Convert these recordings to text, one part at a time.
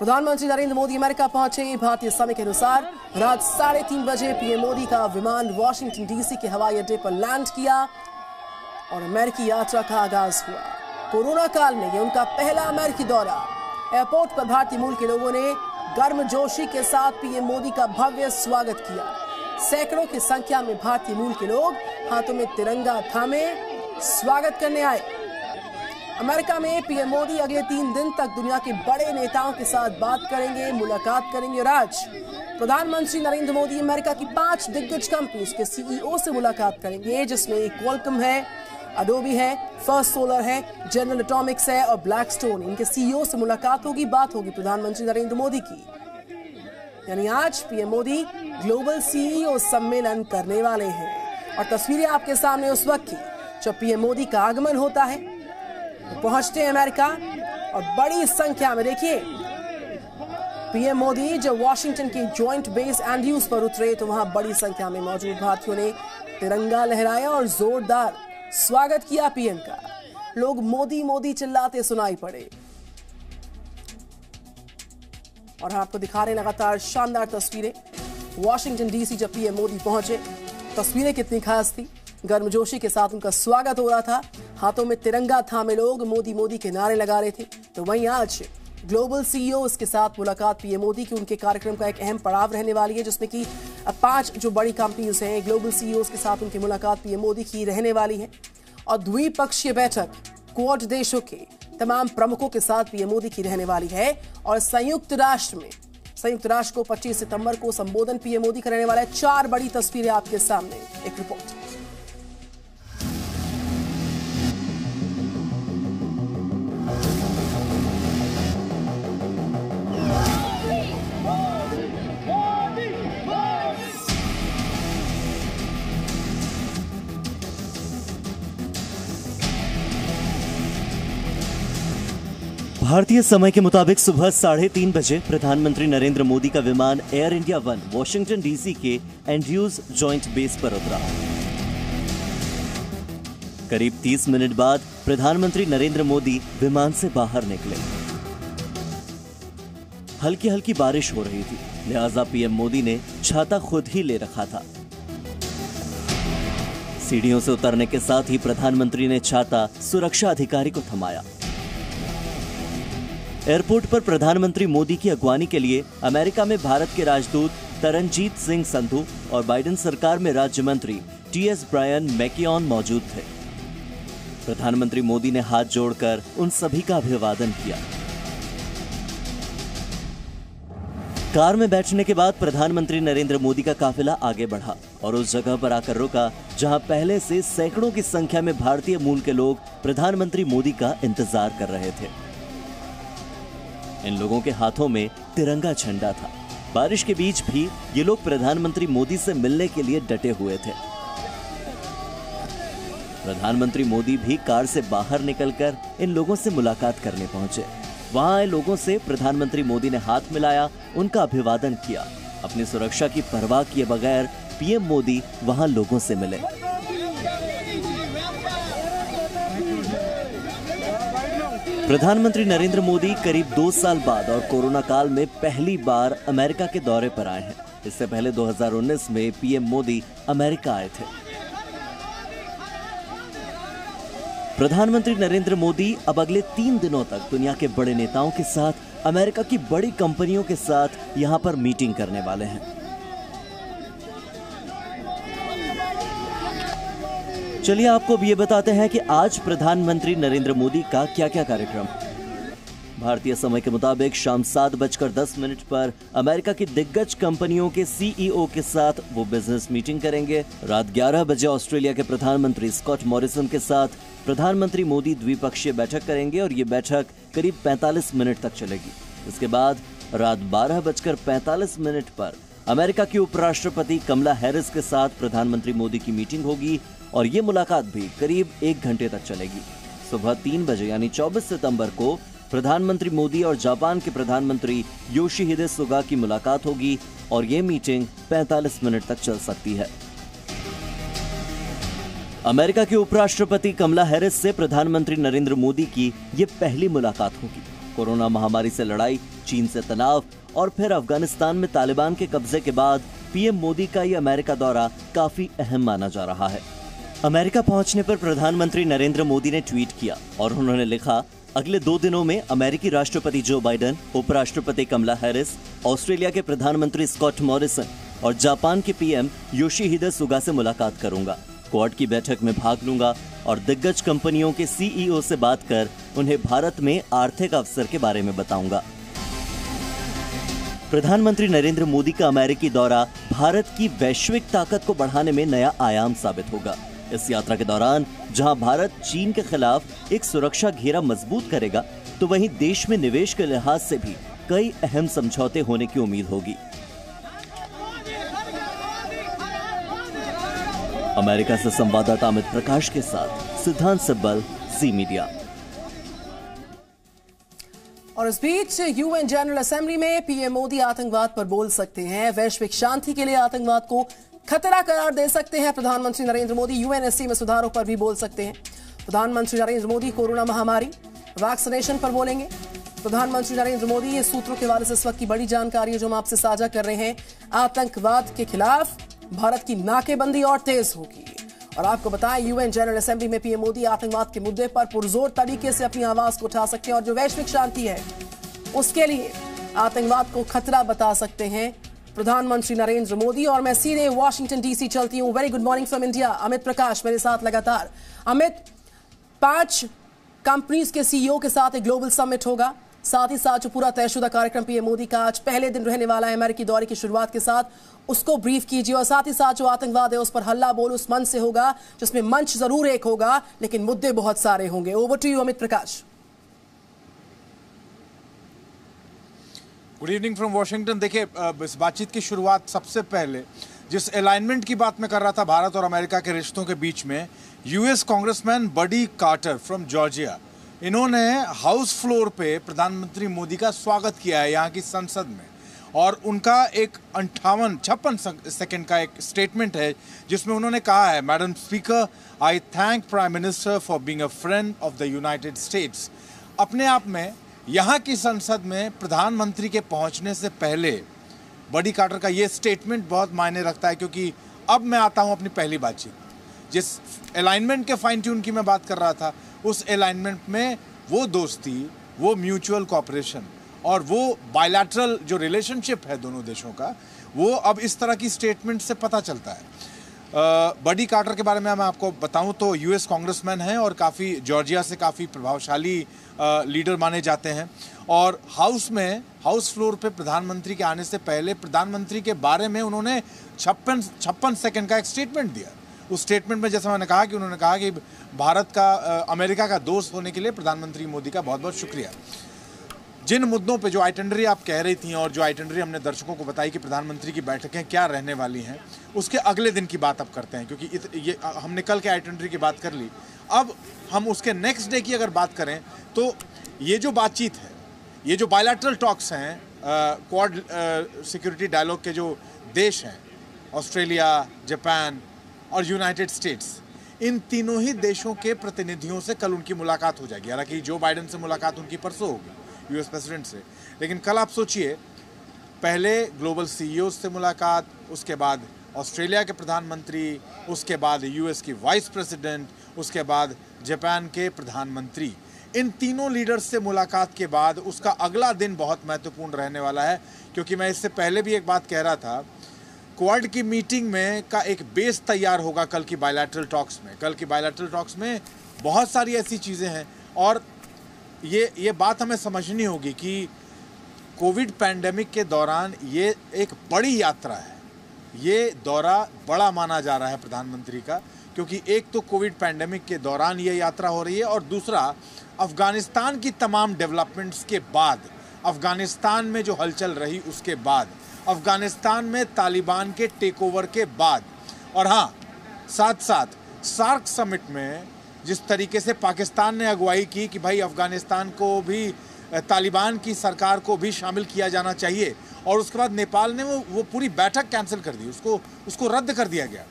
प्रधानमंत्री नरेंद्र मोदी अमेरिका पहुंचे। भारतीय समय के अनुसार रात 3:30 बजे पीएम मोदी का विमान वॉशिंगटन डीसी के हवाई अड्डे पर लैंड किया और अमेरिकी यात्रा का आगाज हुआ। कोरोना काल में यह उनका पहला अमेरिकी दौरा। एयरपोर्ट पर भारतीय मूल के लोगों ने गर्मजोशी के साथ पीएम मोदी का भव्य स्वागत किया। सैकड़ों की संख्या में भारतीय मूल के लोग हाथों में तिरंगा थामे स्वागत करने आए। अमेरिका में पीएम मोदी अगले 3 दिन तक दुनिया के बड़े नेताओं के साथ बात करेंगे, मुलाकात करेंगे और आज प्रधानमंत्री नरेंद्र मोदी अमेरिका की 5 दिग्गज कंपनीज के सीईओ से मुलाकात करेंगे, जिसमें क्वालकॉम है, अडोबी है, फर्स्ट सोलर है, जनरल एटॉमिक्स है और ब्लैकस्टोन। इनके सीईओ से मुलाकात होगी, बात होगी प्रधानमंत्री नरेंद्र मोदी की। यानी आज पीएम मोदी ग्लोबल सीईओ सम्मेलन करने वाले हैं और तस्वीरें आपके सामने उस वक्त की जब पीएम मोदी का आगमन होता है, पहुंचते हैं अमेरिका और बड़ी संख्या में देखिए पीएम मोदी जब वॉशिंगटन के जॉइंट बेस एंड्रयूज पर उतरे तो वहां बड़ी संख्या में मौजूद भारतीयों ने तिरंगा लहराया और जोरदार स्वागत किया पीएम का। लोग मोदी मोदी चिल्लाते सुनाई पड़े और आपको दिखा रहे लगातार शानदार तस्वीरें। वॉशिंगटन डीसी जब पीएम मोदी पहुंचे, तस्वीरें कितनी खास थी। गर्मजोशी के साथ उनका स्वागत हो रहा था, हाथों में तिरंगा थामे लोग मोदी मोदी के नारे लगा रहे थे। तो वहीं आज ग्लोबल सीईओ के साथ मुलाकात पीएम मोदी की उनके कार्यक्रम का एक अहम पड़ाव रहने वाली है, जिसमें कि 5 जो बड़ी कंपनीज हैं ग्लोबल सीईओ के साथ उनकी मुलाकात पीएम मोदी की रहने वाली है और द्विपक्षीय बैठक क्वाड देशों के तमाम प्रमुखों के साथ पीएम मोदी की रहने वाली है। और संयुक्त राष्ट्र को 25 सितंबर को संबोधन पीएम मोदी करने वाला है। 4 बड़ी तस्वीरें आपके सामने, एक रिपोर्ट। भारतीय समय के मुताबिक सुबह 3:30 बजे प्रधानमंत्री नरेंद्र मोदी का विमान एयर इंडिया 1 वॉशिंगटन डीसी के एंड्रयूज जॉइंट बेस पर उतरा। करीब 30 मिनट बाद प्रधानमंत्री नरेंद्र मोदी विमान से बाहर निकले। हल्की हल्की बारिश हो रही थी, लिहाजा पीएम मोदी ने छाता खुद ही ले रखा था। सीढ़ियों से उतरने के साथ ही प्रधानमंत्री ने छाता सुरक्षा अधिकारी को थमाया। एयरपोर्ट पर प्रधानमंत्री मोदी की अगवानी के लिए अमेरिका में भारत के राजदूत तरनजीत सिंह संधू और बाइडेन सरकार में राज्य मंत्री टीएस ब्रायन मैकियन मौजूद थे। प्रधानमंत्री मोदी ने हाथ जोड़कर उन सभी का अभिवादन किया। कार में बैठने के बाद प्रधानमंत्री नरेंद्र मोदी का काफिला आगे बढ़ा और उस जगह पर आकर रुका जहां पहले से सैकड़ों की संख्या में भारतीय मूल के लोग प्रधानमंत्री मोदी का इंतजार कर रहे थे। इन लोगों के हाथों में तिरंगा झंडा था। बारिश के बीच भी ये लोग प्रधानमंत्री मोदी से मिलने के लिए डटे हुए थे। प्रधानमंत्री मोदी भी कार से बाहर निकलकर इन लोगों से मुलाकात करने पहुंचे। वहां आए लोगों से प्रधानमंत्री मोदी ने हाथ मिलाया, उनका अभिवादन किया। अपनी सुरक्षा की परवाह किए बगैर पीएम मोदी वहां लोगों से मिले। प्रधानमंत्री नरेंद्र मोदी करीब 2 साल बाद और कोरोना काल में पहली बार अमेरिका के दौरे पर आए हैं। इससे पहले 2019 में पीएम मोदी अमेरिका आए थे। प्रधानमंत्री नरेंद्र मोदी अब अगले 3 दिनों तक दुनिया के बड़े नेताओं के साथ, अमेरिका की बड़ी कंपनियों के साथ यहां पर मीटिंग करने वाले हैं। चलिए आपको भी ये बताते हैं कि आज प्रधानमंत्री नरेंद्र मोदी का क्या क्या कार्यक्रम। भारतीय समय के मुताबिक शाम 7:10 पर अमेरिका की दिग्गज कंपनियों के सीईओ के साथ वो बिजनेस मीटिंग करेंगे। रात 11 बजे ऑस्ट्रेलिया के प्रधानमंत्री स्कॉट मॉरिसन के साथ प्रधानमंत्री मोदी द्विपक्षीय बैठक करेंगे और ये बैठक करीब 45 मिनट तक चलेगी। इसके बाद रात 12:45 पर अमेरिका की उपराष्ट्रपति कमला हैरिस के साथ प्रधानमंत्री मोदी की मीटिंग होगी और ये मुलाकात भी करीब 1 घंटे तक चलेगी। सुबह 3 बजे यानी 24 सितंबर को प्रधानमंत्री मोदी और जापान के प्रधानमंत्री योशिहिदे सुगा की मुलाकात होगी और ये मीटिंग 45 मिनट तक चल सकती है। अमेरिका के उपराष्ट्रपति कमला हैरिस से प्रधानमंत्री नरेंद्र मोदी की ये पहली मुलाकात होगी। कोरोना महामारी से लड़ाई चीन से तनाव और फिर अफगानिस्तान में तालिबान के कब्जे के बाद पीएम मोदी का ये अमेरिका दौरा काफी अहम माना जा रहा है। अमेरिका पहुंचने पर प्रधानमंत्री नरेंद्र मोदी ने ट्वीट किया और उन्होंने लिखा, अगले 2 दिनों में अमेरिकी राष्ट्रपति जो बाइडेन, उपराष्ट्रपति कमला हैरिस, ऑस्ट्रेलिया के प्रधानमंत्री स्कॉट मॉरिसन और जापान के पीएम योशिहिदे सुगा से मुलाकात करूंगा। क्वाड की बैठक में भाग लूंगा और दिग्गज कंपनियों के सीईओ से बात कर उन्हें भारत में आर्थिक अवसर के बारे में बताऊंगा। प्रधानमंत्री नरेंद्र मोदी का अमेरिकी दौरा भारत की वैश्विक ताकत को बढ़ाने में नया आयाम साबित होगा। इस यात्रा के दौरान जहां भारत चीन के खिलाफ एक सुरक्षा घेरा मजबूत करेगा, तो वहीं देश में निवेश के लिहाज से भी कई अहम समझौते होने की उम्मीद होगी। अमेरिका से संवाददाता अमित प्रकाश के साथ सिद्धांत सिब्बल, ज़ी मीडिया। और इस बीच यूएन जनरल असेंबली में पीएम मोदी आतंकवाद पर बोल सकते हैं, वैश्विक शांति के लिए आतंकवाद को खतरा करार दे सकते हैं। प्रधानमंत्री नरेंद्र मोदी यूएनएससी में सुधारों पर भी बोल सकते हैं। प्रधानमंत्री नरेंद्र मोदी कोरोना महामारी, वैक्सीनेशन पर बोलेंगे। प्रधानमंत्री नरेंद्र मोदी ये सूत्रों के हवाले से इस वक्त की बड़ी जानकारी है जो हम आपसे साझा कर रहे हैं। आतंकवाद के खिलाफ भारत की नाकेबंदी और तेज होगी। और आपको बताएं, यूएन जनरल असेंबली में पीएम मोदी आतंकवाद के मुद्दे पर पुरजोर तरीके से अपनी आवाज को उठा सकते हैं और जो वैश्विक शांति है उसके लिए आतंकवाद को खतरा बता सकते हैं प्रधानमंत्री नरेंद्र मोदी। और मैं सीधे वॉशिंगटन डीसी चलती हूं। Very good morning from India, Amit Prakash मेरे साथ लगातार। अमित, 5 कंपनीज के सीईओ के साथ एक ग्लोबल समिट होगा, साथ ही साथ जो पूरा तयशुदा कार्यक्रम पीएम मोदी का आज पहले दिन रहने वाला है अमेरिकी दौरे की शुरुआत के साथ, उसको ब्रीफ कीजिए। और साथ ही साथ जो आतंकवाद है उस पर हल्ला बोल उस मंच से होगा जिसमें मंच जरूर एक होगा लेकिन मुद्दे बहुत सारे होंगे। Over to you Amit Prakash. Good evening from Washington. देखिए, इस बातचीत की शुरुआत सबसे पहले जिस अलाइनमेंट की बात मैं कर रहा था भारत और अमेरिका के रिश्तों के बीच में, US congressman Buddy Carter from Georgia, इन्होंने हाउस फ्लोर पे प्रधानमंत्री मोदी का स्वागत किया है यहाँ की संसद में। और उनका एक 56 सेकंड का एक स्टेटमेंट है जिसमें उन्होंने कहा है, madam speaker, I thank prime minister for being a friend of the United states. अपने आप में यहाँ की संसद में प्रधानमंत्री के पहुँचने से पहले बडी कार्टर का ये स्टेटमेंट बहुत मायने रखता है, क्योंकि अब मैं आता हूँ अपनी पहली बातचीत। जिस अलाइनमेंट के फाइन ट्यून की मैं बात कर रहा था, उस अलाइनमेंट में वो दोस्ती, वो म्यूचुअल कोऑपरेशन और वो बायलैटरल जो रिलेशनशिप है दोनों देशों का, वो अब इस तरह की स्टेटमेंट से पता चलता है। बडी कार्टर के बारे में मैं आपको बताऊं तो यूएस कांग्रेसमैन हैं और काफ़ी जॉर्जिया से काफ़ी प्रभावशाली लीडर माने जाते हैं। और हाउस फ्लोर पे प्रधानमंत्री के आने से पहले प्रधानमंत्री के बारे में उन्होंने 56 सेकंड का एक स्टेटमेंट दिया। उस स्टेटमेंट में जैसा मैंने कहा कि उन्होंने कहा कि भारत का अमेरिका का दोस्त होने के लिए प्रधानमंत्री मोदी का बहुत बहुत शुक्रिया। जिन मुद्दों पे जो आइटनरी आप कह रही थी और जो आइटनरी हमने दर्शकों को बताई कि प्रधानमंत्री की बैठकें क्या रहने वाली हैं, उसके अगले दिन की बात अब करते हैं, क्योंकि ये हमने कल के आइटनरी की बात कर ली। अब हम उसके नेक्स्ट डे की अगर बात करें तो ये जो बातचीत है, ये जो बायलैटरल टॉक्स हैं, क्वाड सिक्योरिटी डायलॉग के जो देश हैं, ऑस्ट्रेलिया, जापान और यूनाइटेड स्टेट्स, इन तीनों ही देशों के प्रतिनिधियों से कल उनकी मुलाकात हो जाएगी। हालांकि जो बाइडेन से मुलाकात उनकी परसों होगी यूएस प्रेसिडेंट से, लेकिन कल आप सोचिए, पहले ग्लोबल सीईओ से मुलाकात, उसके बाद ऑस्ट्रेलिया के प्रधानमंत्री, उसके बाद यूएस की वाइस प्रेसिडेंट, उसके बाद जापान के प्रधानमंत्री। इन तीनों लीडर्स से मुलाकात के बाद उसका अगला दिन बहुत महत्वपूर्ण रहने वाला है, क्योंकि मैं इससे पहले भी एक बात कह रहा था, क्वाड की मीटिंग में का एक बेस तैयार होगा कल की बायलैटरल टॉक्स में। कल की बायलैटरल टॉक्स में बहुत सारी ऐसी चीज़ें हैं और ये बात हमें समझनी होगी कि कोविड पैंडेमिक के दौरान ये एक बड़ी यात्रा है। ये दौरा बड़ा माना जा रहा है प्रधानमंत्री का, क्योंकि एक तो कोविड पैंडेमिक के दौरान ये यात्रा हो रही है और दूसरा अफ़गानिस्तान की तमाम डेवलपमेंट्स के बाद, अफ़गानिस्तान में जो हलचल रही उसके बाद, अफ़गानिस्तान में तालिबान के टेक ओवर के बाद, और हाँ, साथ साथ सार्क समिट में जिस तरीके से पाकिस्तान ने अगुवाई की कि भाई अफ़गानिस्तान को भी, तालिबान की सरकार को भी शामिल किया जाना चाहिए, और उसके बाद नेपाल ने वो पूरी बैठक कैंसिल कर दी, उसको रद्द कर दिया गया।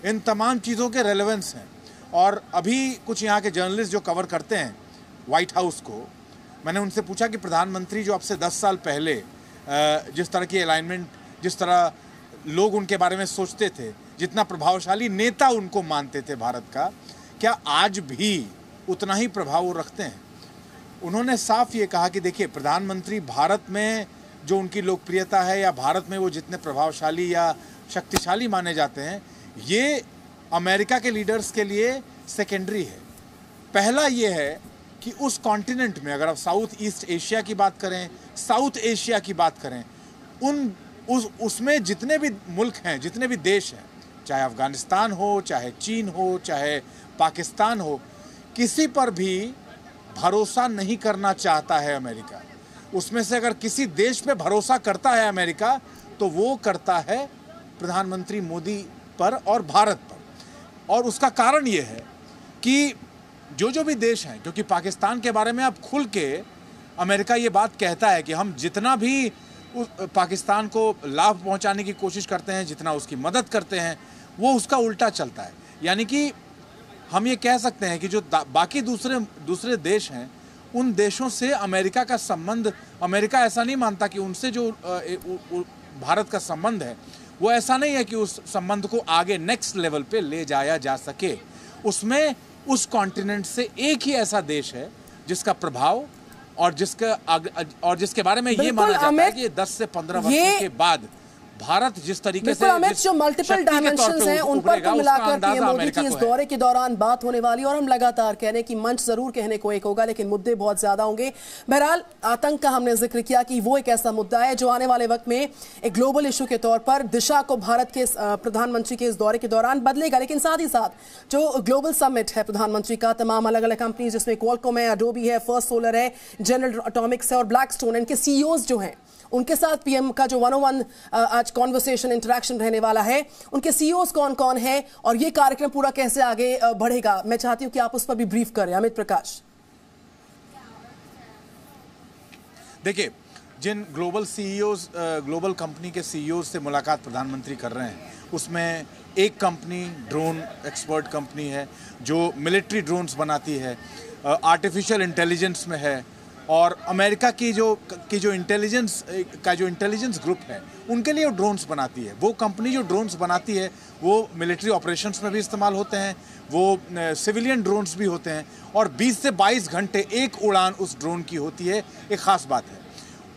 इन तमाम चीज़ों के रेलेवेंस हैं। और अभी कुछ यहाँ के जर्नलिस्ट जो कवर करते हैं व्हाइट हाउस को, मैंने उनसे पूछा कि प्रधानमंत्री जो अब से 10 साल पहले जिस तरह की अलाइनमेंट, जिस तरह लोग उनके बारे में सोचते थे, जितना प्रभावशाली नेता उनको मानते थे भारत का, क्या आज भी उतना ही प्रभाव वो रखते हैं? उन्होंने साफ ये कहा कि देखिए, प्रधानमंत्री भारत में जो उनकी लोकप्रियता है या भारत में वो जितने प्रभावशाली या शक्तिशाली माने जाते हैं, ये अमेरिका के लीडर्स के लिए सेकेंडरी है। पहला ये है कि उस कॉन्टिनेंट में, अगर आप साउथ ईस्ट एशिया की बात करें, साउथ एशिया की बात करें, उसमें जितने भी मुल्क हैं, जितने भी देश हैं, चाहे अफगानिस्तान हो, चाहे चीन हो, चाहे पाकिस्तान हो, किसी पर भी भरोसा नहीं करना चाहता है अमेरिका। उसमें से अगर किसी देश पे भरोसा करता है अमेरिका, तो वो करता है प्रधानमंत्री मोदी पर और भारत पर। और उसका कारण ये है कि जो भी देश हैं, क्योंकि पाकिस्तान के बारे में अब खुल के अमेरिका ये बात कहता है कि हम जितना भी पाकिस्तान को लाभ पहुंचाने की कोशिश करते हैं, जितना उसकी मदद करते हैं, वो उसका उल्टा चलता है। यानी कि हम ये कह सकते हैं कि जो बाकी दूसरे देश हैं, उन देशों से अमेरिका का संबंध, अमेरिका ऐसा नहीं मानता कि उनसे जो भारत का संबंध है, वो ऐसा नहीं है कि उस संबंध को आगे नेक्स्ट लेवल पे ले जाया जा सके। उसमें उस कॉन्टिनेंट से एक ही ऐसा देश है जिसका प्रभाव और जिसके बारे में ये माना जाता है कि 10 से 15 वर्षों के बाद भारत जिस तरीके से अमित, जो मल्टीपल डायमेंशंस हैं उन पर तो मिलाकर पीएम मोदी की इस दौरे के दौरान बात होने वाली, और हम लगातार कह रहे हैं कि मंच जरूर कहने को एक होगा, लेकिन मुद्दे बहुत ज्यादा होंगे। बहरहाल आतंक का हमने जिक्र किया कि वो एक ऐसा मुद्दा है जो आने वाले वक्त में एक ग्लोबल इशू के तौर पर दिशा को भारत के प्रधानमंत्री के इस दौरे के दौरान बदलेगा। लेकिन साथ ही साथ जो ग्लोबल समिट है प्रधानमंत्री का, तमाम अलग अलग कंपनीज जिसमें क्वालकॉम है, अडोबी है, फर्स्ट सोलर है, जनरल एटॉमिक्स है और ब्लैकस्टोन, इनके सीईओज जो हैं, उनके साथ पीएम का जो 1-on-1 आज कॉन्वर्सेशन इंटरेक्शन रहने वाला है, उनके सीईओज कौन कौन है और ये कार्यक्रम पूरा कैसे आगे बढ़ेगा, मैं चाहती हूं कि आप उस पर भी ब्रीफ करें। अमित प्रकाश, देखिए, जिन ग्लोबल सीईओज, ग्लोबल कंपनी के सीईओज से मुलाकात प्रधानमंत्री कर रहे हैं, उसमें एक कंपनी ड्रोन एक्सपर्ट कंपनी है जो मिलिट्री ड्रोन्स बनाती है, आर्टिफिशियल इंटेलिजेंस में है, और अमेरिका की जो इंटेलिजेंस ग्रुप है, उनके लिए वो ड्रोन्स बनाती है। वो कंपनी जो ड्रोन्स बनाती है वो मिलिट्री ऑपरेशंस में भी इस्तेमाल होते हैं, वो सिविलियन ड्रोन्स भी होते हैं, और 20 से 22 घंटे एक उड़ान उस ड्रोन की होती है। एक ख़ास बात है,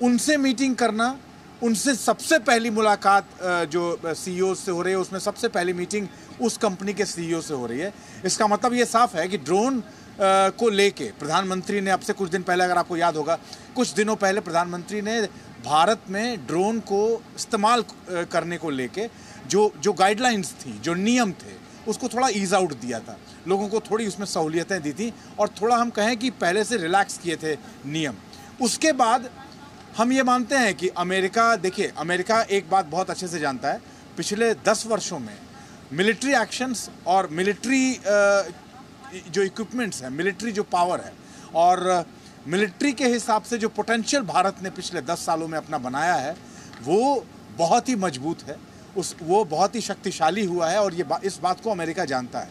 उनसे मीटिंग करना, उनसे सबसे पहली मुलाकात जो सीईओ से हो रही है, उसमें सबसे पहली मीटिंग उस कंपनी के सीईओ से हो रही है। इसका मतलब ये साफ है कि ड्रोन को लेके प्रधानमंत्री ने, अब से कुछ दिन पहले, अगर आपको याद होगा, कुछ दिनों पहले प्रधानमंत्री ने भारत में ड्रोन को इस्तेमाल करने को लेके जो गाइडलाइंस थी, जो नियम थे, उसको थोड़ा ईज आउट दिया था, लोगों को थोड़ी उसमें सहूलियतें दी थी, और थोड़ा हम कहें कि पहले से रिलैक्स किए थे नियम। उसके बाद हम ये मानते हैं कि अमेरिका, देखिए, अमेरिका एक बात बहुत अच्छे से जानता है, पिछले 10 वर्षों में मिलिट्री एक्शंस और मिलिट्री जो इक्विपमेंट्स हैं, मिलिट्री जो पावर है और मिलिट्री के हिसाब से जो पोटेंशियल भारत ने पिछले 10 सालों में अपना बनाया है, वो बहुत ही मजबूत है, वो बहुत ही शक्तिशाली हुआ है, और इस बात को अमेरिका जानता है।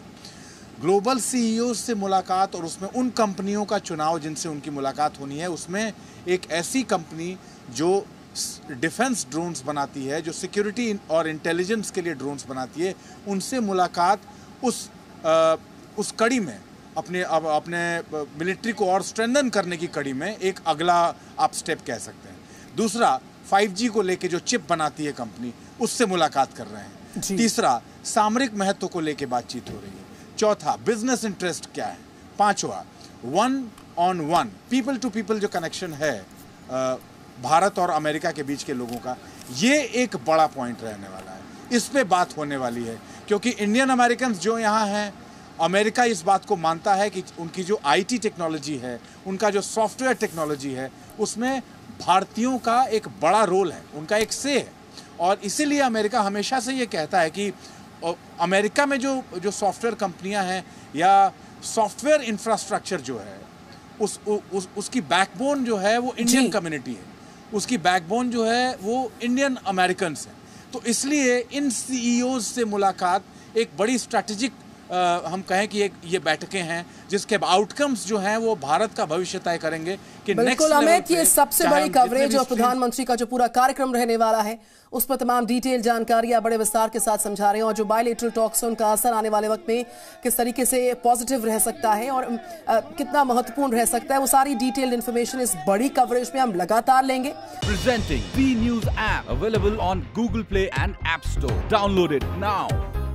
ग्लोबल सीईओ से मुलाकात और उसमें उन कंपनियों का चुनाव जिनसे उनकी मुलाकात होनी है, उसमें एक ऐसी कंपनी जो डिफेंस ड्रोन्स बनाती है, जो सिक्योरिटी और इंटेलिजेंस के लिए ड्रोन्स बनाती है, उनसे मुलाकात उस कड़ी में, अपने मिलिट्री को और स्ट्रेंथन करने की कड़ी में एक अगला आप स्टेप कह सकते हैं। दूसरा, 5G को लेके जो चिप बनाती है कंपनी, उससे मुलाकात कर रहे हैं। तीसरा, सामरिक महत्व को लेके बातचीत हो रही है। चौथा, बिजनेस इंटरेस्ट क्या है। पांचवा, 1-on-1 पीपल टू पीपल जो कनेक्शन है भारत और अमेरिका के बीच के लोगों का, ये एक बड़ा पॉइंट रहने वाला है। इस पे बात होने वाली है, क्योंकि इंडियन अमेरिकन जो यहाँ हैं, अमेरिका इस बात को मानता है कि उनकी जो IT टेक्नोलॉजी है, उनका जो सॉफ्टवेयर टेक्नोलॉजी है, उसमें भारतीयों का एक बड़ा रोल है, उनका एक से है। और इसीलिए अमेरिका हमेशा से ये कहता है कि अमेरिका में जो सॉफ्टवेयर कंपनियां हैं या सॉफ्टवेयर इंफ्रास्ट्रक्चर जो है, उसकी बैकबोन जो है वो इंडियन कम्युनिटी है, उसकी बैकबोन जो है वो इंडियन अमेरिकन्स हैं। तो इसलिए इन CEOs से मुलाकात एक बड़ी स्ट्रैटेजिक हम कहें कि ये बैठकें हैं जिसके आउटकम्स जो हैं वो भारत का भविष्य तय करेंगे कि बिल्कुल अमित, ये सबसे बड़ी कवरेज और प्रधानमंत्री का जो पूरा कार्यक्रम रहने वाला है उस पर तमाम डिटेल जानकारियां बड़े विस्तार के साथ समझा रहे हैं, और जो बायलैटरल टॉक्स है उनका असर आने वाले वक्त में किस तरीके से पॉजिटिव रह सकता है और कितना महत्वपूर्ण रह सकता है, वो सारी डिटेल्ड इंफॉर्मेशन इस बड़ी कवरेज में हम लगातार लेंगे। Presenting B News app available on Google Play and App Store. Download it now.